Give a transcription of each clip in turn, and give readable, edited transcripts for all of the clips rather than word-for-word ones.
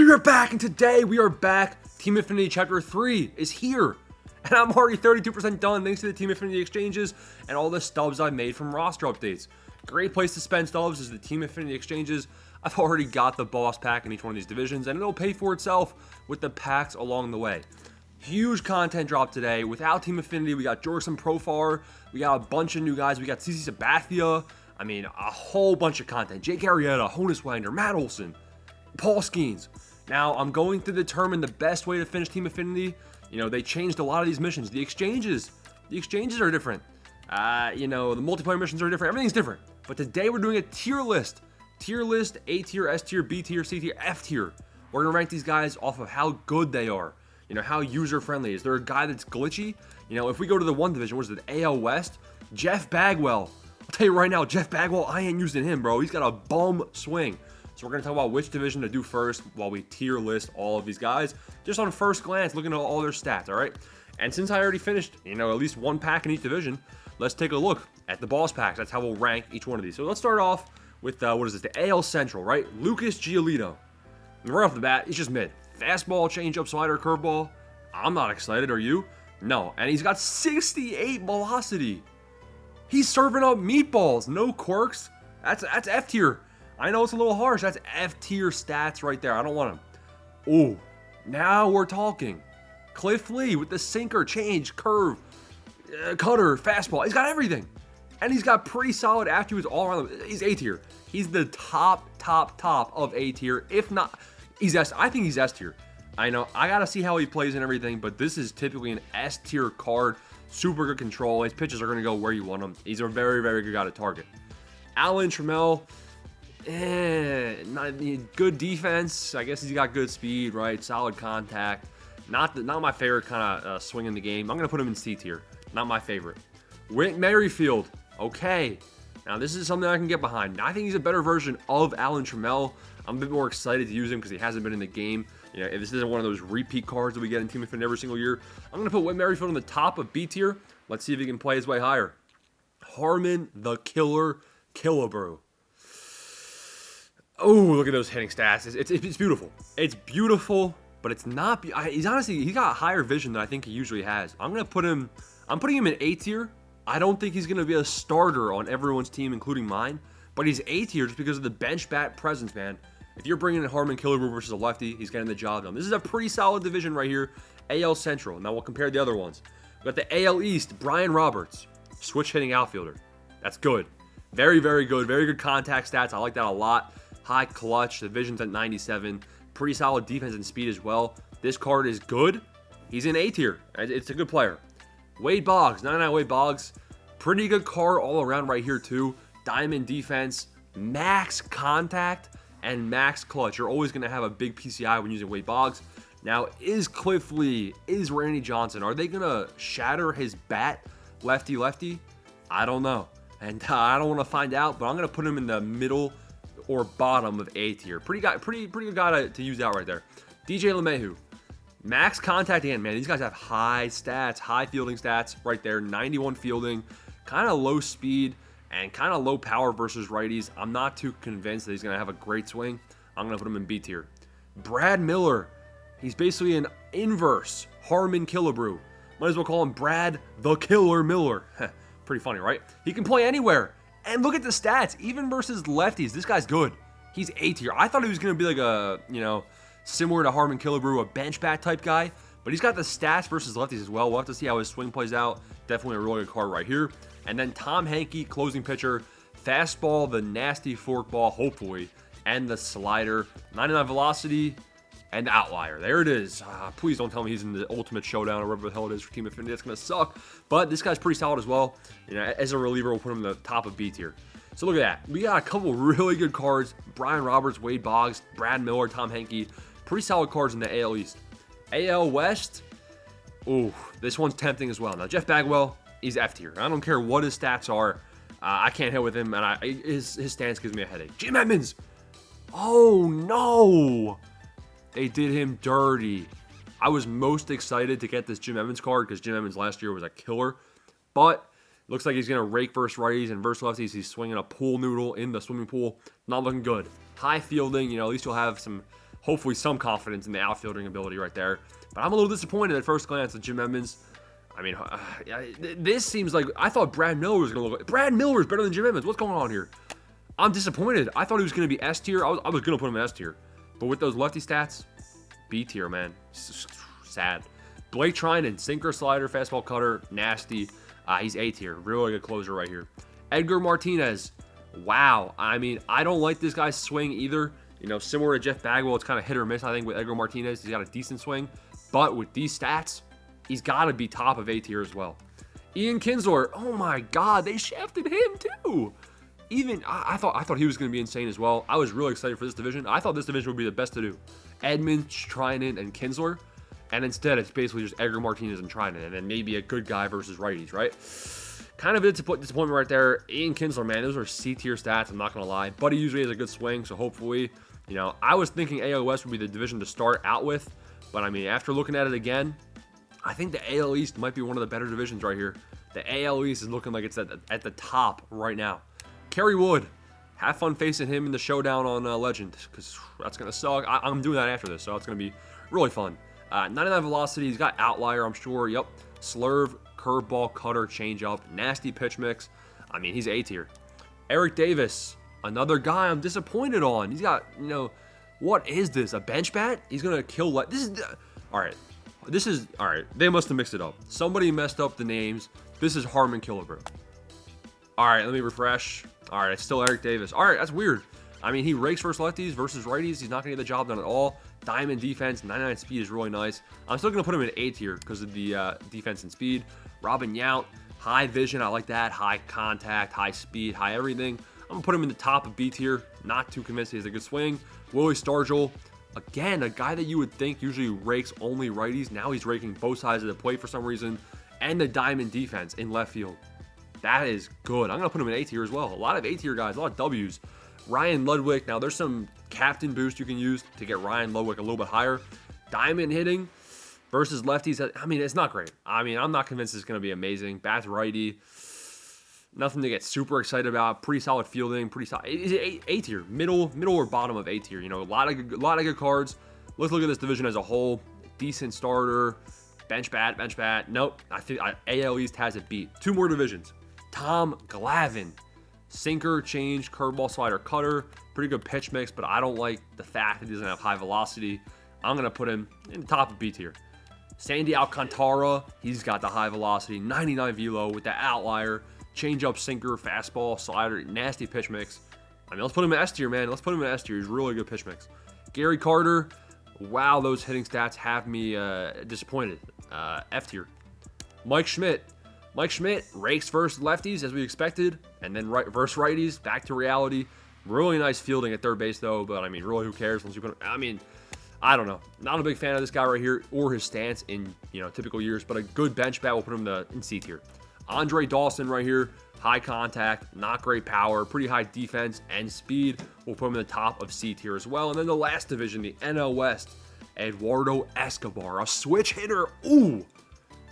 We are back, and today we are back. Team Affinity Chapter 3 is here. And I'm already 32% done thanks to the Team Affinity exchanges and all the stubs I've made from roster updates. Great place to spend stubs is the Team Affinity exchanges. I've already got the boss pack in each one of these divisions, and it'll pay for itself with the packs along the way. Huge content drop today. Without Team Affinity, we got Jorson Profar, we got a bunch of new guys, we got CC Sabathia, a whole bunch of content. Jake Arrieta, Honus Wagner, Matt Olson, Paul Skeens. Now, I'm going to determine the best way to finish Team Affinity. You know, they changed a lot of these missions. The exchanges are different. The multiplayer missions are different. Everything's different. But today we're doing a tier list. Tier list, A tier, S tier, B tier, C tier, F tier. We're going to rank these guys off of how good they are. You know, how user-friendly. Is there a guy that's glitchy? You know, if we go to the one division, what is it, AL West? Jeff Bagwell. I'll tell you right now, Jeff Bagwell, I ain't using him, bro. He's got a bum swing. So we're going to talk about which division to do first while we tier list all of these guys. Just on first glance, looking at all their stats, all right? And since I already finished, at least one pack in each division, let's take a look at the boss packs. That's how we'll rank each one of these. So let's start off with, the AL Central, right? Lucas Giolito. And right off the bat, he's just mid. Fastball, changeup, slider, curveball. I'm not excited, are you? No. And he's got 68 velocity. He's serving up meatballs, no quirks. That's F tier. I know it's a little harsh. That's F tier stats right there. I don't want him. Oh, now we're talking. Cliff Lee with the sinker, change, curve, cutter, fastball. He's got everything. And he's got pretty solid attributes all around. He's A tier. He's the top of A tier. If not, I think he's S tier. I know. I got to see how he plays and everything, but this is typically an S tier card. Super good control. His pitches are going to go where you want them. He's a very, very good guy to target. Alan Trammell. Not good defense. I guess he's got good speed, right? Solid contact. Not my favorite kind of swing in the game. I'm gonna put him in C tier. Not my favorite. Whit Merrifield. Okay. Now this is something I can get behind. I think he's a better version of Alan Trammell. I'm a bit more excited to use him because he hasn't been in the game. If this isn't one of those repeat cards that we get in Team Affinity every single year, I'm gonna put Whit Merrifield on the top of B tier. Let's see if he can play his way higher. Harmon the Killer Killebrew. Oh, look at those hitting stats. It's beautiful. It's beautiful, but it's not. He's got higher vision than I think he usually has. I'm putting him in A tier. I don't think he's going to be a starter on everyone's team, including mine, but he's A tier just because of the bench bat presence, man. If you're bringing in Harmon Killebrew versus a lefty, he's getting the job done. This is a pretty solid division right here. AL Central. Now we'll compare the other ones. We got the AL East, Brian Roberts, switch hitting outfielder. That's good. Very, very good. Very good contact stats. I like that a lot. High clutch, the vision's at 97. Pretty solid defense and speed as well. This card is good. He's in A tier. It's a good player. Wade Boggs, 99 Wade Boggs. Pretty good card all around right here too. Diamond defense, max contact, and max clutch. You're always going to have a big PCI when using Wade Boggs. Now, is Cliff Lee, is Randy Johnson, are they going to shatter his bat lefty-lefty? I don't know. And I don't want to find out, but I'm going to put him in the middle or bottom of A tier. Pretty good guy to use out right there. DJ LeMahieu. Max contact and man, these guys have high stats, high fielding stats right there. 91 fielding, kind of low speed, and kind of low power versus righties. I'm not too convinced that he's going to have a great swing. I'm going to put him in B tier. Brad Miller. He's basically an inverse Harmon Killebrew. Might as well call him Brad the Killer Miller. Pretty funny, right? He can play anywhere. And look at the stats. Even versus lefties, this guy's good. He's A tier. I thought he was going to be like a, similar to Harmon Killebrew, a bench bat type guy. But he's got the stats versus lefties as well. We'll have to see how his swing plays out. Definitely a really good card right here. And then Tom Hankey, closing pitcher. Fastball, the nasty forkball, hopefully. And the slider. 99 velocity. And the outlier. There it is. Please don't tell me he's in the ultimate showdown or whatever the hell it is for Team Affinity. That's going to suck. But this guy's pretty solid as well. As a reliever, we'll put him in the top of B tier. So look at that. We got a couple really good cards. Brian Roberts, Wade Boggs, Brad Miller, Tom Hankey. Pretty solid cards in the AL East. AL West. Ooh, this one's tempting as well. Now, Jeff Bagwell, he's F tier. I don't care what his stats are. I can't hit with him, and his stance gives me a headache. Jim Edmonds. Oh, no. They did him dirty. I was most excited to get this Jim Edmonds card because Jim Edmonds last year was a killer. But looks like he's going to rake versus righties and versus lefties. He's swinging a pool noodle in the swimming pool. Not looking good. High fielding, at least you'll have some hopefully some confidence in the outfielding ability right there. But I'm a little disappointed at first glance at Jim Edmonds. I mean, this seems like I thought Brad Miller was going to look. Brad Miller is better than Jim Edmonds. What's going on here? I'm disappointed. I thought he was going to be S tier. I was going to put him in S tier. But with those lefty stats, B tier, man. Sad. Blake Trinan, sinker, slider, fastball, cutter, nasty. He's A tier. Really good closer right here. Edgar Martinez. Wow. I mean, I don't like this guy's swing either. You know, similar to Jeff Bagwell, it's kind of hit or miss, I think, with Edgar Martinez. He's got a decent swing. But with these stats, he's got to be top of A tier as well. Ian Kinsler. Oh, my God. They shafted him, too. Even, I thought he was going to be insane as well. I was really excited for this division. I thought this division would be the best to do. Edmonds, Trinan, and Kinsler. And instead, it's basically just Edgar Martinez and Trinan. And then maybe a good guy versus righties, right? Kind of a disappointment right there. Ian Kinsler, man, those are C-tier stats, I'm not going to lie. But he usually has a good swing, so hopefully, you know, I was thinking AL West would be the division to start out with. But, I mean, after looking at it again, I think the AL East might be one of the better divisions right here. The AL East is looking like it's at the top right now. Kerry Wood, have fun facing him in the showdown on Legend, because that's going to suck. I'm doing that after this, so it's going to be really fun. 99 velocity, he's got outlier, I'm sure. Yep. Slurve, curveball, cutter, changeup, nasty pitch mix. I mean, he's A tier. Eric Davis, another guy I'm disappointed on. He's got, you know, what is this? A bench bat? He's going to kill. This is, all right. This is, all right. They must have mixed it up. Somebody messed up the names. This is Harmon Killebrew. All right, let me refresh. All right, it's still Eric Davis. All right, that's weird. I mean, he rakes versus lefties versus righties. He's not going to get the job done at all. Diamond defense, 99 speed is really nice. I'm still going to put him in A tier because of the defense and speed. Robin Yount, high vision. I like that. High contact, high speed, high everything. I'm going to put him in the top of B tier. Not too convinced he has a good swing. Willie Stargell, again, a guy that you would think usually rakes only righties. Now he's raking both sides of the plate for some reason. And the diamond defense in left field. That is good. I'm going to put him in A tier as well. A lot of A tier guys, a lot of W's. Ryan Ludwig. Now, there's some captain boost you can use to get Ryan Ludwig a little bit higher. Diamond hitting versus lefties. I mean, it's not great. I mean, I'm not convinced it's going to be amazing. Bat righty. Nothing to get super excited about. Pretty solid fielding. Pretty solid. Is it A tier? Middle or bottom of A tier? You know, a lot of good cards. Let's look at this division as a whole. Decent starter. Bench bat. Nope. I think AL East has it beat. Two more divisions. Tom Glavine. Sinker, change, curveball, slider, cutter. Pretty good pitch mix, but I don't like the fact that he doesn't have high velocity. I'm going to put him in the top of B tier. Sandy Alcantara. He's got the high velocity. 99 velo with the outlier. Change-up, sinker, fastball, slider, nasty pitch mix. I mean, let's put him in S tier, man. Let's put him in S tier. He's really good pitch mix. Gary Carter. Wow, those hitting stats have me disappointed. F tier. Mike Schmidt. Mike Schmidt rakes versus lefties as we expected, and then versus righties. Back to reality. Really nice fielding at third base though, but I mean, really, who cares once you put him? I mean, I don't know. Not a big fan of this guy right here or his stance in typical years, but a good bench bat will put him in C tier. Andre Dawson right here. High contact, not great power, pretty high defense and speed. We'll put him in the top of C tier as well. And then the last division, the NL West, Eduardo Escobar, a switch hitter. Ooh,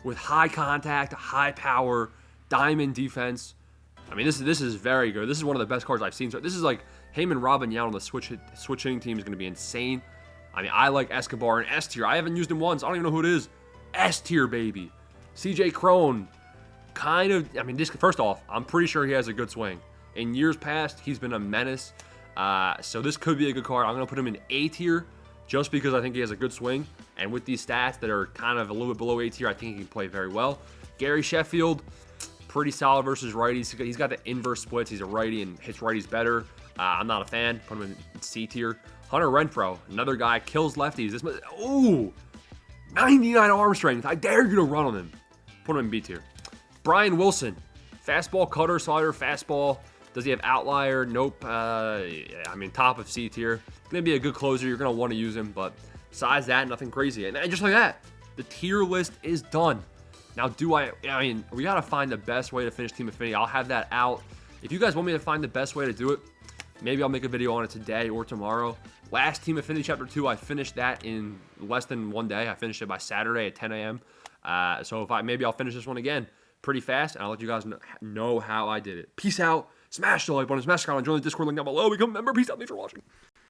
with high contact, high power, diamond defense. I mean, this is very good. This is one of the best cards I've seen. So this is like him and Robin Yount on the switching team is going to be insane. I mean, I like Escobar in S tier. I haven't used him once. I don't even know who it is. S tier, baby. CJ Cron. Kind of, I mean, first off, I'm pretty sure he has a good swing. In years past, he's been a menace. So this could be a good card. I'm going to put him in A tier just because I think he has a good swing. And with these stats that are kind of a little bit below A tier, I think he can play very well. Gary Sheffield, pretty solid versus righties. He's got the inverse splits. He's a righty and hits righties better. I'm not a fan. Put him in C tier. Hunter Renfroe, another guy, kills lefties. Ooh, 99 arm strength. I dare you to run on him. Put him in B tier. Brian Wilson, fastball, cutter, slider, fastball. Does he have outlier? Nope. I mean, top of C tier. Going to be a good closer. You're going to want to use him, but besides that, nothing crazy. And just like that, the tier list is done. Now, I mean, we got to find the best way to finish Team Affinity. I'll have that out. If you guys want me to find the best way to do it, maybe I'll make a video on it today or tomorrow. Last Team Affinity Chapter 2, I finished that in less than one day. I finished it by Saturday at 10 a.m. So maybe I'll finish this one again pretty fast, and I'll let you guys know how I did it. Peace out. Smash the like button, smash the comment, join the Discord link down below. Become a member. Peace out. Thanks for watching.